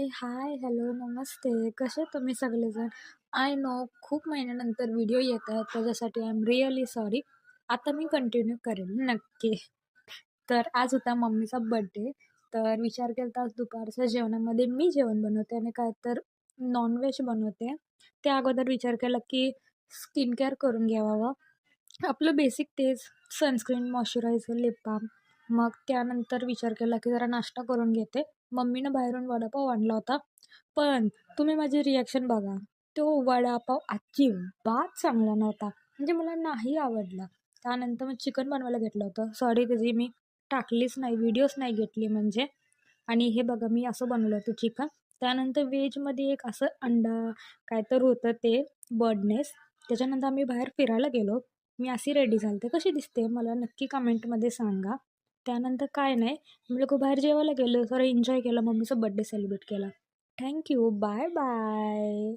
हाय, hello, नमस्ते. कसे तुम्ही सगळेजण? आय नो खूप महिन्यानंतर व्हिडिओ येत आहेत, त्याच्यासाठी आय एम रिअली सॉरी. आता मी कंटिन्यू करेन नक्की. तर आज होता मम्मीचा बर्थडे, तर विचार केला आज दुपारच्या जेवणामध्ये मी जेवण बनवते आणि काय तर नॉन-व्हेज बनवते. त्या अगोदर विचार केला, की स्किन केअर करून घ्यावं. आपलं बेसिक तेच सनस्क्रीन, मॉइश्चरायझर, लिप बाल्म. मग त्यानंतर विचार केला, की जरा नाश्ता करून घेते. मम्मीनं बाहेरून वडापाव आणला होता. पण तुम्ही माझी रिएक्शन बघा. तो वडापाव अजिबात चांगला नव्हता. म्हणजे मला नाही आवडला. त्यानंतर मग चिकन बनवायला घेतलं होतं. सॉरी त्याची मी टाकलीच नाही, व्हिडिओज नाही घेतली म्हणजे. आणि हे बघा मी असं बनवलं होतं चिकन. त्यानंतर व्हेजमध्ये एक असं अंडा काय तर होतं ते बर्डनेस. त्याच्यानंतर आम्ही बाहेर फिरायला गेलो. मी अशी रेडी झालते. कशी दिसते मला नक्की कमेंटमध्ये सांगा. त्यानंतर काय नाही, आम्ही लोकं बाहेर जेवायला गेलो. जरा एन्जॉय केला. मम्मीचा बर्थडे सेलिब्रेट केला. Thank bye bye.